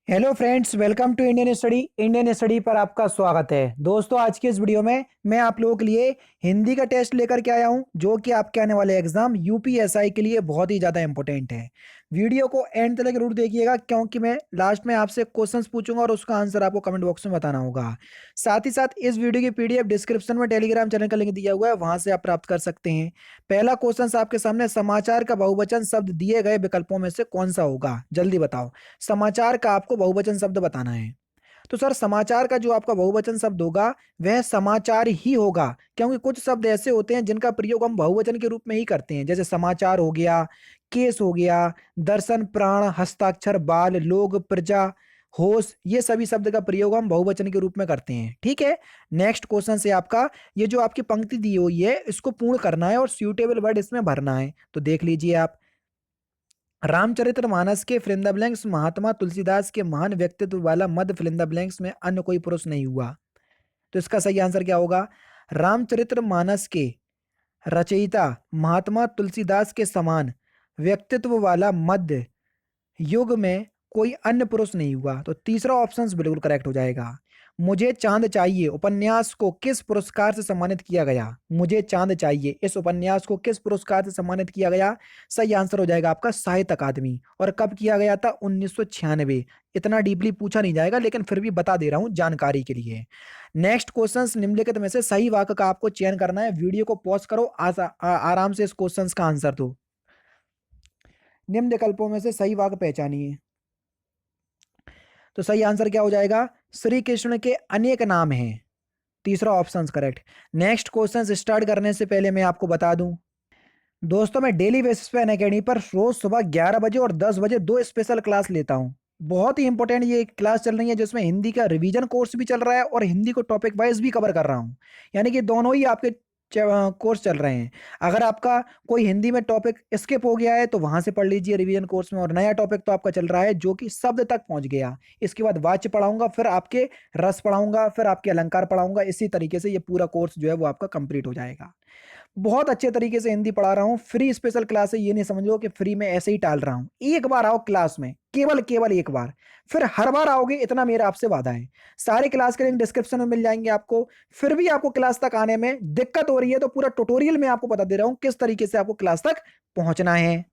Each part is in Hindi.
Hello friends, welcome to Indian study पर आपका स्वागत है। दोस्तों, आज की इस वीडियो में मैं आप लोगों के लिए हिंदी का टेस्ट लेकर के आया हूं, जो कि आपके आने वाले एग्जाम यूपीएसआई के लिए बहुत ही ज़्यादा इंपॉर्टेंट है। वीडियो को एंड तक जरूर देखिएगा, क्योंकि मैं लास्ट में आपसे क्वेश्चंस पूछूंगा और उसका आंसर आपको कमेंट बॉक्स में बताना होगा। साथ ही साथ इस वीडियो की पीडीएफ डिस्क्रिप्शन में टेलीग्राम चैनल का लिंक दिया हुआ है, वहां से आप प्राप्त कर सकते हैं। पहला क्वेश्चन आपके सामने, समाचार का बहुवचन शब्द दिए गए विकल्पों में से कौन सा होगा? जल्दी बताओ। समाचार का आपको बहुवचन शब्द बताना है। तो सर, समाचार का जो आपका बहुवचन शब्द होगा वह समाचार ही होगा, क्योंकि कुछ शब्द ऐसे होते हैं जिनका प्रयोग हम बहुवचन के रूप में ही करते हैं, जैसे समाचार हो गया, केस हो गया, दर्शन, प्राण, हस्ताक्षर, बाल, लोग, प्रजा, होश, ये सभी शब्द का प्रयोग हम बहुवचन के रूप में करते हैं। ठीक है। नेक्स्ट क्वेश्चन से आपका, ये जो आपकी पंक्ति दी हुई है इसको पूर्ण करना है और सूटेबल वर्ड इसमें भरना है। तो देख लीजिए आप। रामचरितमानस के फिल इन द ब्लैंक्स महात्मा तुलसीदास के महान व्यक्तित्व वाला मध्य फिल इन द ब्लैंक्स में अन्य कोई पुरुष नहीं हुआ। तो इसका सही आंसर क्या होगा? रामचरितमानस के रचयिता महात्मा तुलसीदास के समान व्यक्तित्व वाला मध्य युग में कोई अन्य पुरुष नहीं हुआ। तो तीसरा ऑप्शन बिल्कुल करेक्ट हो जाएगा। मुझे चांद चाहिए उपन्यास को किस पुरस्कार से सम्मानित किया गया? मुझे चांद चाहिए इस उपन्यास को किस पुरस्कार से सम्मानित किया गया? सही आंसर हो जाएगा आपका साहित्य अकादमी। और कब किया गया था? 1996। इतना डीपली पूछा नहीं जाएगा, लेकिन फिर भी बता दे रहा हूं जानकारी के लिए। नेक्स्ट क्वेश्चन, निम्नलिखित में से सही वाक्य का आपको चयन करना है। वीडियो को पॉज करो, आराम से इस क्वेश्चन का आंसर दो। निम्न विकल्पों में से सही वाक्य पहचानिए। तो सही आंसर क्या हो जाएगा? श्री कृष्ण के अनेक नाम हैं। तीसरा option correct. Next question start करने से पहले मैं आपको बता दूं, दोस्तों, मैं डेली बेसिस पे अनअकैडमी पर रोज सुबह 11 बजे और 10 बजे दो स्पेशल क्लास लेता हूं। बहुत ही इंपॉर्टेंट ये क्लास चल रही है, जिसमें हिंदी का रिवीजन कोर्स भी चल रहा है और हिंदी को टॉपिक वाइज भी कवर कर रहा हूं। यानी कि दोनों ही आपके कोर्स चल रहे हैं। अगर आपका कोई हिंदी में टॉपिक स्किप हो गया है तो वहां से पढ़ लीजिए रिवीजन कोर्स में, और नया टॉपिक तो आपका चल रहा है जो कि शब्द तक पहुंच गया। इसके बाद वाच्य पढ़ाऊंगा, फिर आपके रस पढ़ाऊंगा, फिर आपके अलंकार पढ़ाऊंगा। इसी तरीके से ये पूरा कोर्स जो है वो आपका कंप्लीट हो जाएगा। बहुत अच्छे तरीके से हिंदी पढ़ा रहा हूँ। फ्री स्पेशल क्लास है, ये नहीं समझो कि फ्री में ऐसे ही टाल रहा हूँ। एक बार आओ क्लास में, केवल केवल एक बार, फिर हर बार आओगे, इतना मेरा आपसे वादा है। सारे क्लास के लिंक डिस्क्रिप्शन में मिल जाएंगे आपको। फिर भी आपको क्लास तक आने में दिक्कत हो रही है तो पूरा ट्यूटोरियल में आपको बता दे रहा हूँ किस तरीके से आपको क्लास तक पहुंचना है।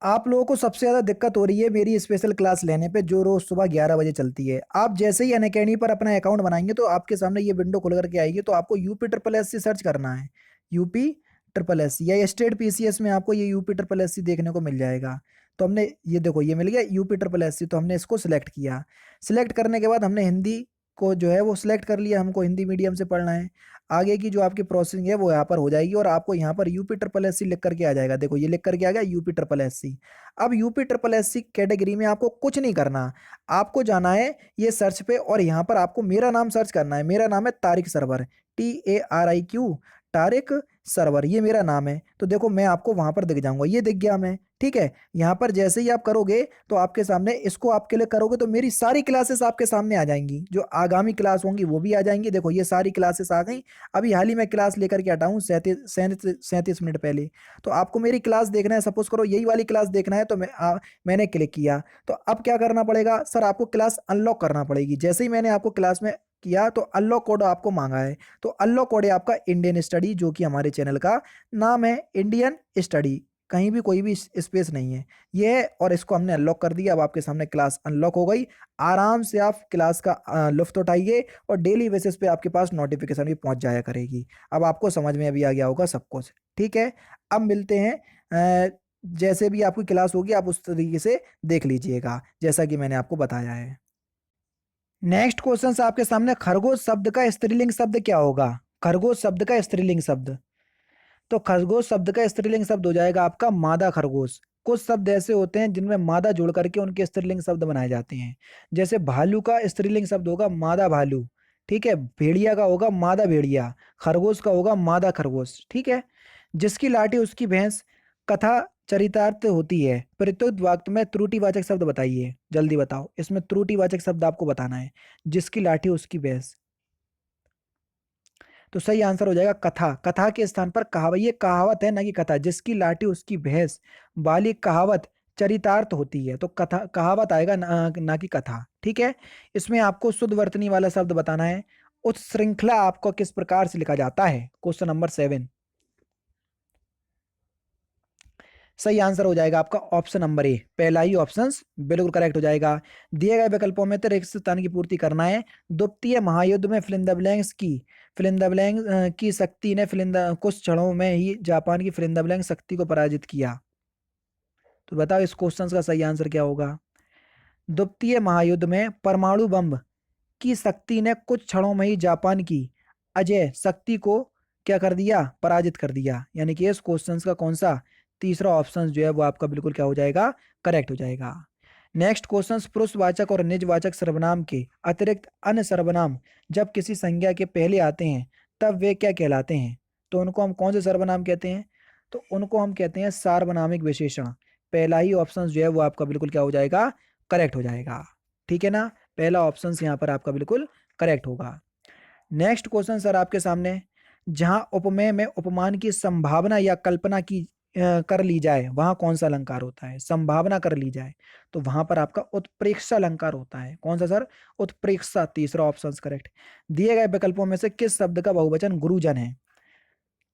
आप लोगों को सबसे ज्यादा दिक्कत हो रही है मेरी स्पेशल क्लास लेने पे, जो रोज सुबह 11 बजे चलती है। आप जैसे ही अनअकैडमी पर अपना अकाउंट बनाएंगे तो आपके सामने ये विंडो खुल करके आएगी, तो आपको UP triple S C search करना है। यूपी ट्रिपल एस सी या स्टेट पीसीएस में आपको ये यूपी ट्रिपल एस सी देखने को मिल जाएगा। तो हमने ये देखो, ये मिल गया यूपी ट्रिपल एस सी, तो हमने इसको सिलेक्ट किया। सिलेक्ट करने के बाद हमने हिंदी को जो है वो सिलेक्ट कर लिया, हमको हिंदी मीडियम से पढ़ना है। आगे की जो आपकी प्रोसेसिंग है वो यहाँ पर हो जाएगी और आपको यहाँ पर यूपी ट्रिपल एस सी लिख करके आ जाएगा। देखो, ये लिख करके आ गया यूपी ट्रिपल एस सी। अब UP triple S C category में आपको कुछ नहीं करना। आपको जाना है ये सर्च पे और यहाँ पर आपको मेरा नाम सर्च करना है। मेरा नाम है तारिक सरवर, TARIQ, तारिक सरवर, ये मेरा नाम है। तो देखो, मैं आपको वहां पर दिख जाऊंगा, ये दिख गया मैं। ठीक है। यहाँ पर जैसे ही आप करोगे तो आपके सामने, इसको आपके लिए करोगे तो मेरी सारी क्लासेस आपके सामने आ जाएंगी। जो आगामी क्लास होंगी वो भी आ जाएंगी। देखो, ये सारी क्लासेस आ गई। अभी हाल ही में क्लास लेकर के हटा हूँ 37 मिनट पहले। तो आपको मेरी क्लास देखना है, सपोज करो यही वाली क्लास देखना है, तो मैंने क्लिक किया। तो अब क्या करना पड़ेगा सर? आपको क्लास अनलॉक करना पड़ेगी। जैसे ही मैंने आपको क्लास में किया तो अनलॉक कोड आपको मांगा है। तो अनलॉक कोड है आपका इंडियन स्टडी, जो कि हमारे चैनल का नाम है इंडियन स्टडी। कहीं भी कोई भी स्पेस नहीं है ये है, और इसको हमने अनलॉक कर दिया। अब आपके सामने क्लास अनलॉक हो गई। आराम से आप क्लास का लुफ्त उठाइए और डेली बेसिस पे आपके पास नोटिफिकेशन भी पहुंच जाया करेगी। अब आपको समझ में अभी आ गया होगा सब कुछ। ठीक है। अब मिलते हैं। जैसे भी आपकी क्लास होगी आप उस तरीके से देख लीजिएगा, जैसा कि मैंने आपको बताया है। नेक्स्ट क्वेश्चन आपके सामने, खरगोश शब्द का स्त्रीलिंग शब्द क्या होगा? खरगोश शब्द का स्त्रीलिंग शब्द। तो खरगोश शब्द का स्त्रीलिंग शब्द हो जाएगा आपका मादा खरगोश। कुछ शब्द ऐसे होते हैं जिनमें मादा जोड़ करके उनके स्त्रीलिंग शब्द बनाए जाते हैं। जैसे भालू का स्त्रीलिंग शब्द होगा मादा भालू। ठीक है। भेड़िया का होगा मादा भेड़िया। खरगोश का होगा मादा खरगोश। ठीक है। जिसकी लाठी उसकी भैंस कथा चरितार्थ होती है। प्रत्युक्त वाक्य में त्रुटिवाचक शब्द बताइए। जल्दी बताओ, इसमें त्रुटिवाचक शब्द आपको बताना है। जिसकी लाठी उसकी भैंस। तो सही आंसर हो जाएगा कथा। कथा के स्थान पर कहावत। ये कहावत है ना कि कथा। जिसकी लाठी उसकी भैंस वाली कहावत चरितार्थ होती है, तो कथा कहावत आएगा ना कि कथा। ठीक है, इसमें आपको शुद्ध वर्तनी वाला शब्द बताना है। उस श्रृंखला आपको किस प्रकार से लिखा जाता है, क्वेश्चन नंबर 7। सही आंसर हो जाएगा आपका ऑप्शन नंबर ए, पहला ही ऑप्शन बिल्कुल करेक्ट हो जाएगा। दिए गए विकल्पों में तो रिक्त स्थान की पूर्ति करना है। द्वितीय महायुद्ध में फिलिंदा ब्लैंक की शक्ति ने फिलिंदा कुछ क्षणों में ही जापान की फिलिंदा ब्लैंक शक्ति को पराजित किया। तो बताओ इस क्वेश्चन का सही आंसर क्या होगा। द्वितीय महायुद्ध में परमाणु बम की शक्ति ने कुछ क्षणों में ही जापान की अजय शक्ति को क्या कर दिया, पराजित कर दिया। यानी कि इस क्वेश्चन का कौन सा तीसरा ऑप्शन जो है वो आपका बिल्कुल क्या हो जाएगा, करेक्ट हो जाएगा। नेक्स्ट क्वेश्चन, पुरुषवाचक और निजवाचक सर्वनाम के अतिरिक्त अन्य सर्वनाम जब किसी संज्ञा के पहले आते हैं तब वे क्या कहलाते हैं। तो उनको हम कौन से सर्वनाम कहते हैं, तो उनको हम कहते हैं सार्वनामिक विशेषण। पहला ही ऑप्शन जो है वो आपका बिल्कुल क्या हो जाएगा, करेक्ट हो जाएगा। ठीक है ना, पहला ऑप्शन यहाँ पर आपका बिल्कुल करेक्ट होगा। नेक्स्ट क्वेश्चन सर आपके सामने, जहां उपमेय में उपमान की संभावना या कल्पना की कर ली जाए वहां कौन सा अलंकार होता है। संभावना कर ली जाए तो वहां पर आपका उत्प्रेक्षा अलंकार होता है। कौन सा सर, उत्प्रेक्षा, तीसरा ऑप्शन करेक्ट। दिए गए विकल्पों में से किस शब्द का बहुवचन गुरुजन है।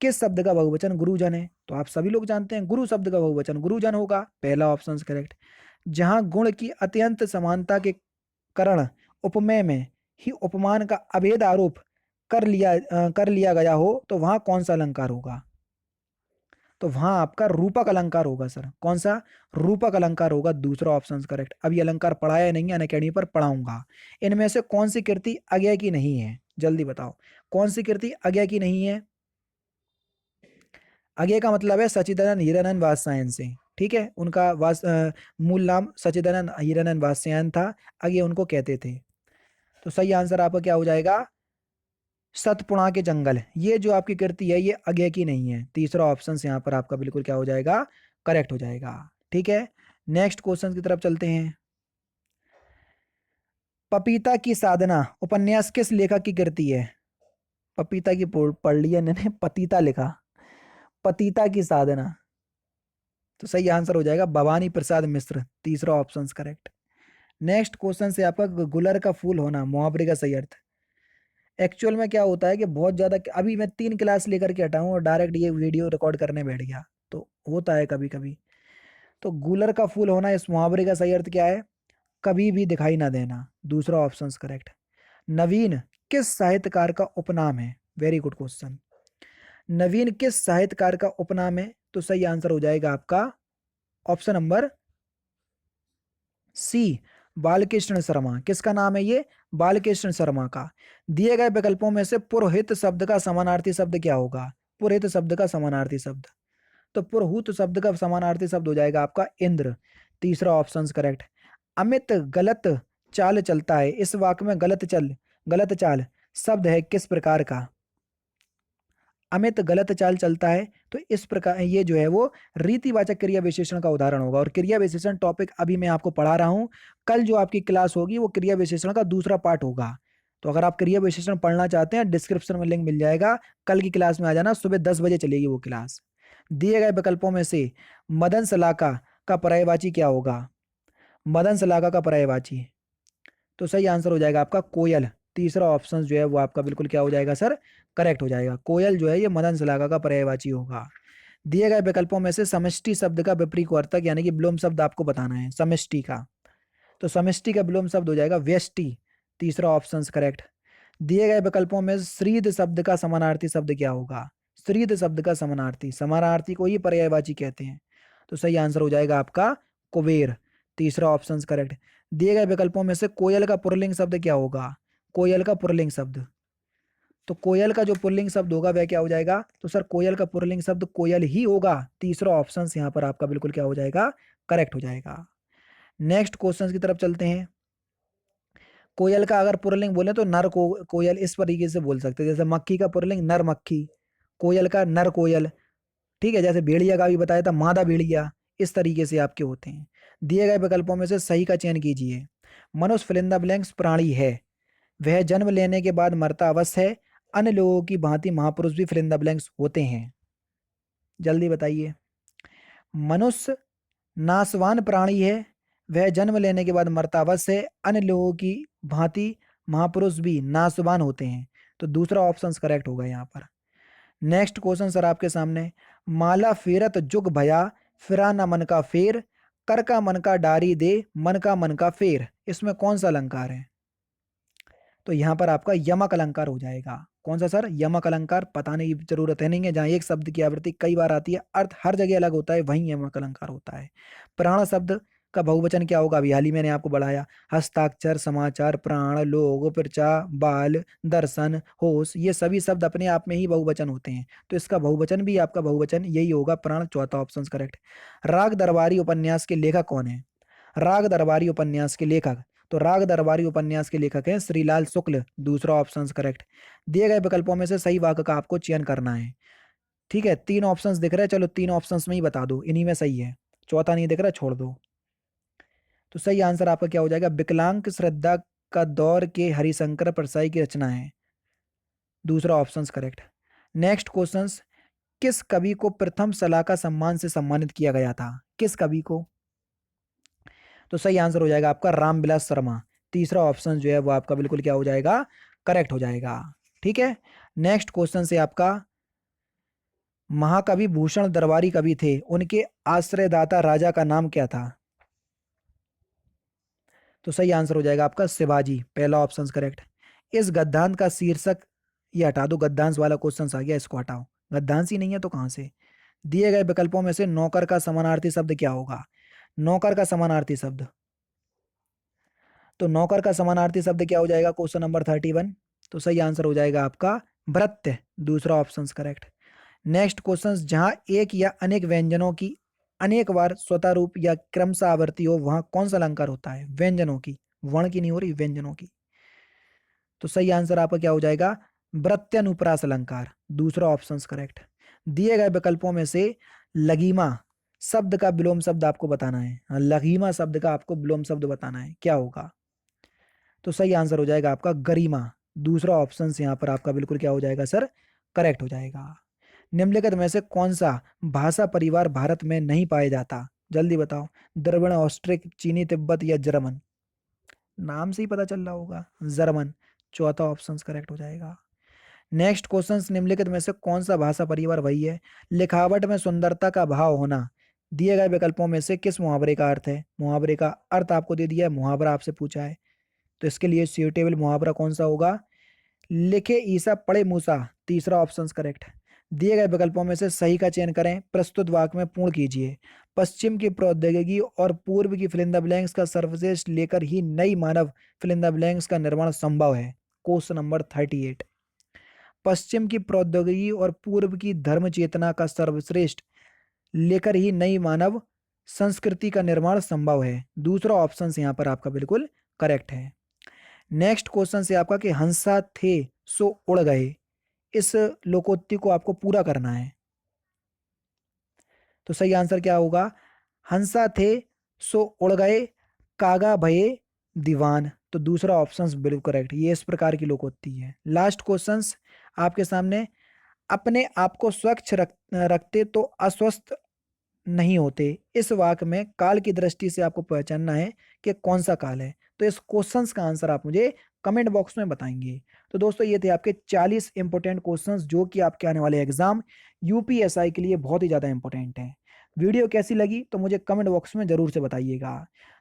किस शब्द का बहुवचन गुरुजन है, तो आप सभी लोग जानते हैं गुरु शब्द का बहुवचन गुरुजन होगा, पहला ऑप्शन करेक्ट। जहां गुण की अत्यंत समानता के कारण उपमेय में ही उपमान का अभेद आरोप कर लिया गया हो तो वहां कौन सा अलंकार होगा। तो वहां आपका रूपक अलंकार होगा सर। कौन सा, रूपक अलंकार होगा, दूसरा ऑप्शन करेक्ट। अभी अलंकार पढ़ाया नहीं है, अनअकैडमी पर पढ़ाऊंगा। इनमें से कौन सी कृति अज्ञेय की नहीं है, जल्दी बताओ कौन सी कृति अज्ञेय की नहीं है। अज्ञेय का मतलब है सच्चिदानंद हीरानंद वात्स्यायन से। ठीक है, उनका मूल नाम सच्चिदानंद हीरानंद वात्स्यायन था, अज्ञेय उनको कहते थे। तो सही आंसर आपका क्या हो जाएगा, सतपुड़ा के जंगल। ये जो आपकी कृति है ये अज्ञेय की नहीं है, तीसरा ऑप्शन यहाँ पर आपका बिल्कुल क्या हो जाएगा, करेक्ट हो जाएगा। ठीक है, नेक्स्ट क्वेश्चन की तरफ चलते हैं। पपीता की साधना उपन्यास किस लेखक की कृति है। पपीता की पढ़ लिया मैंने, पतीता लिखा, पतीता की साधना। तो सही आंसर हो जाएगा भवानी प्रसाद मिश्र, तीसरा ऑप्शन करेक्ट। नेक्स्ट क्वेश्चन से आपका गुलर का फूल होना मुहावरे का सही अर्थ। एक्चुअल में क्या होता है कि बहुत ज्यादा, अभी मैं 3 क्लास लेकर के हटा हूँ और डायरेक्ट ये वीडियो रिकॉर्ड करने बैठ गया, तो होता है कभी कभी। तो गुलर का फूल होना इस मुहावरे का सही अर्थ क्या है, कभी भी दिखाई ना देना, दूसरा ऑप्शन करेक्ट। नवीन किस साहित्यकार का उपनाम है, वेरी गुड क्वेश्चन। नवीन किस साहित्यकार का उपनाम है, तो सही आंसर हो जाएगा आपका option number C, Balkrishna Sharma. किसका नाम है ये, बालकृष्ण शर्मा का। दिए गए विकल्पों में से पुरोहित शब्द का समानार्थी शब्द क्या होगा। पुरोहित शब्द का समानार्थी शब्द, तो पुरोहित शब्द का समानार्थी शब्द हो जाएगा आपका इंद्र, तीसरा ऑप्शन करेक्ट। अमित गलत चाल चलता है, इस वाक्य में गलत चाल शब्द है किस प्रकार का। अमित गलत चाल चलता है, तो इस प्रकार ये जो है वो रीतिवाचक क्रिया विशेषण का उदाहरण होगा। और क्रिया विशेषण टॉपिक अभी मैं आपको पढ़ा रहा हूं, कल जो आपकी क्लास होगी वो क्रिया विशेषण का दूसरा पार्ट होगा। तो अगर आप क्रिया विशेषण पढ़ना चाहते हैं डिस्क्रिप्शन में लिंक मिल जाएगा, कल की क्लास में आ जाना, सुबह 10 बजे चलेगी वो क्लास। दिए गए विकल्पों में से मदन सलाका का पर्यायवाची क्या होगा। मदन सलाका का पर्यायवाची, तो सही आंसर हो जाएगा आपका कोयल, तीसरा ऑप्शन जो है वो आपका बिल्कुल क्या हो जाएगा सर, करेक्ट हो जाएगा। कोयल जो है ये मदन सलाका का पर्यायवाची होगा। दिए गए विकल्पों में से समष्टि शब्द का विपरीतवार्तक यानी कि विलोम शब्द आपको बताना है समष्टि का, तो समष्टि का विलोम शब्द हो जाएगा व्यष्टि, तीसरा ऑप्शन करेक्ट। दिए गए विकल्पों में श्रीद शब्द का समानार्थी शब्द क्या होगा। श्रीद शब्द का समानार्थी, समानार्थी को ही पर्यायवाची कहते हैं, तो सही आंसर हो जाएगा आपका कुबेर, तीसरा ऑप्शन करेक्ट। दिए गए विकल्पों में से कोयल का पुल्लिंग शब्द क्या होगा। कोयल का पुल्लिंग शब्द, तो कोयल का जो पुल्लिंग शब्द होगा वह क्या हो जाएगा, तो सर कोयल का पुल्लिंग शब्द कोयल ही होगा, तीसरा ऑप्शन यहाँ पर आपका बिल्कुल क्या हो जाएगा, करेक्ट हो जाएगा। नेक्स्ट क्वेश्चन की तरफ चलते हैं। कोयल का अगर पुल्लिंग बोले तो नर कोयल इस तरीके से बोल सकते हैं, जैसे मक्खी का पुल्लिंग नर मक्खी, कोयल का नर कोयल। ठीक है, जैसे भेड़िया का भी बताया था मादा भेड़िया, इस तरीके से आपके होते हैं। दिए गए विकल्पों में से सही का चयन कीजिए। मनुष्य फिलिंदा ब्लैंक्स प्राणी है, वह जन्म लेने के बाद मरता अवश्य है, अन्य लोगों की भांति महापुरुष भी फिलिंदा ब्लैंक्स होते हैं। जल्दी बताइए। मनुष्य नासवान प्राणी है, वह जन्म लेने के बाद मरता अवश्य है, अन्य लोगों की भांति महापुरुष भी नासवान होते हैं। तो दूसरा ऑप्शन करेक्ट होगा यहाँ पर। नेक्स्ट क्वेश्चन सर आपके सामने, माला फेरत जुग भया, फिरा न मन का फेर, कर का मन का डारी दे, मन का फेर, इसमें कौन सा अलंकार है? तो यहाँ पर आपका यमक अलंकार हो जाएगा। कौन सा सर? यमक अलंकार। बताने की जरूरत है नहीं है, जहाँ एक शब्द की आवृत्ति कई बार आती है, अर्थ हर जगह अलग होता है, वहीं यमक अलंकार होता है। प्राण शब्द का बहुवचन क्या होगा? अभी हाल ही मैंने आपको बढ़ाया, हस्ताक्षर, समाचार, प्राण, लोग, प्रचा, बाल, दर्शन, होश, ये सभी शब्द अपने आप में ही बहुवचन होते हैं, तो इसका बहुवचन भी आपका बहुवचन यही होगा, प्राण। चौथा ऑप्शन करेक्ट। राग दरबारी उपन्यास के लेखक कौन है? राग दरबारी उपन्यास के लेखक, तो राग दरबारी उपन्यास के लेखक हैं श्रीलाल शुक्ल। दूसरा ऑप्शन करेक्ट। दिए गए विकल्पों में से सही वाक्य का आपको चयन करना है। ठीक है, तीन ऑप्शंस दिख रहे हैं, चलो तीन ऑप्शंस में ही बता दो, इन्हीं में सही है, चौथा नहीं दिख रहा, छोड़ दो। तो सही आंसर आपका क्या हो जाएगा? विकलांग श्रद्धा का दौर के हरिशंकर परसाई की रचना है। दूसरा ऑप्शन करेक्ट। नेक्स्ट क्वेश्चन, किस कवि को प्रथम सलाका सम्मान से सम्मानित किया गया था? किस कवि को? तो सही आंसर हो जाएगा आपका रामविलास शर्मा। तीसरा ऑप्शन जो है वो आपका बिल्कुल क्या हो जाएगा? करेक्ट हो जाएगा। ठीक है, नेक्स्ट क्वेश्चन से आपका, महाकवि भूषण दरबारी कवि थे, उनके आश्रयदाता राजा का नाम क्या था? तो सही आंसर हो जाएगा आपका शिवाजी। पहला ऑप्शन करेक्ट। इस गद्यांश का शीर्षक, ये हटा दो, गद्यांश वाला क्वेश्चन आ गया, इसको हटाओ, गद्यांश ही नहीं है तो कहां से? दिए गए विकल्पों में से नौकर का समानार्थी शब्द क्या होगा? नौकर का समानार्थी शब्द, तो नौकर का समानार्थी शब्द क्या हो जाएगा? Question number 31। तो सही आंसर हो जाएगा आपका भृत्य। दूसरा ऑप्शन करेक्ट। नेक्स्ट क्वेश्चन, जहां एक या अनेक व्यंजनों की अनेक बार स्वतः रूप या क्रमशः आवृत्ति हो, वहां कौन सा अलंकार होता है? व्यंजनों की, वर्ण की नहीं हो रही, व्यंजनों की। तो सही आंसर आपका क्या हो जाएगा? प्रत्यनुप्रास अलंकार। दूसरा ऑप्शन करेक्ट। दिए गए विकल्पों में से लगीमा शब्द का विलोम शब्द आपको बताना है। हाँ, लगीमा शब्द का आपको विलोम शब्द बताना है, क्या होगा? तो सही आंसर हो जाएगा आपका गरिमा। दूसरा ऑप्शन यहाँ पर आपका बिल्कुल क्या हो जाएगा सर? करेक्ट हो जाएगा। निम्नलिखित में से कौन सा भाषा परिवार भारत में नहीं पाया जाता? जल्दी बताओ। द्रविड़, ऑस्ट्रिक, चीनी, तिब्बत या जर्मन? नाम से ही पता चल रहा होगा, जर्मन। चौथा ऑप्शन करेक्ट हो जाएगा। नेक्स्ट क्वेश्चन, निम्नलिखित में से कौन सा भाषा परिवार वही है? लिखावट में सुंदरता का भाव होना, दिए गए विकल्पों में से किस मुहावरे का अर्थ है? मुहावरे का अर्थ आपको दे दिया है, मुहावरा आपसे पूछा है, तो इसके लिए सुइटेबल मुहावरा कौन सा होगा? लिखे ईसा पढ़े मूसा। तीसरा ऑप्शन करेक्ट। दिए गए विकल्पों में से सही का चयन करें, प्रस्तुत वाक्य में पूर्ण कीजिए। पश्चिम की प्रौद्योगिकी और पूर्व की फिल इन द ब्लैंक्स का सर्वश्रेष्ठ लेकर ही नई मानव फिल इन द ब्लैंक्स का निर्माण संभव है। Question number 38। पश्चिम की प्रौद्योगिकी और पूर्व की धर्म चेतना का सर्वश्रेष्ठ लेकर ही नई मानव संस्कृति का निर्माण संभव है। दूसरा ऑप्शन यहाँ पर आपका बिल्कुल करेक्ट है। नेक्स्ट क्वेश्चन से आपका कि हंसा थे सो उड़ गए, इस लोकोक्ति को आपको पूरा करना है। तो सही आंसर क्या होगा? हंसा थे सो उड़ गए, कागा भये दीवान। तो दूसरा ऑप्शन बिल्कुल करेक्ट, ये इस प्रकार की लोकोक्ति है। लास्ट क्वेश्चन आपके सामने, अपने आप को स्वच्छ रखते तो अस्वस्थ नहीं होते, इस वाक्य में काल की दृष्टि से आपको पहचानना है कि कौन सा काल है। तो इस क्वेश्चंस का आंसर आप मुझे कमेंट बॉक्स में बताएंगे। तो दोस्तों ये थे आपके 40 इंपॉर्टेंट क्वेश्चंस जो कि आपके आने वाले एग्जाम यूपीएसआई के लिए बहुत ही ज़्यादा इंपॉर्टेंट हैं। वीडियो कैसी लगी तो मुझे कमेंट बॉक्स में ज़रूर से बताइएगा।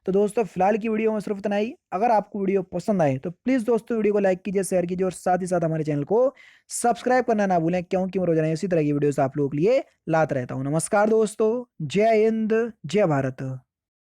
तो दोस्तों फिलहाल की वीडियो में सिर्फ इतना ही। अगर आपको वीडियो पसंद आए तो प्लीज़ दोस्तों वीडियो को लाइक कीजिए, शेयर कीजिए और साथ ही साथ हमारे चैनल को सब्सक्राइब करना ना भूलें, क्योंकि मैं रोजाना इसी तरह की वीडियोस आप लोगों के लिए लाता रहता हूँ। नमस्कार दोस्तों, जय हिंद, जय भारत।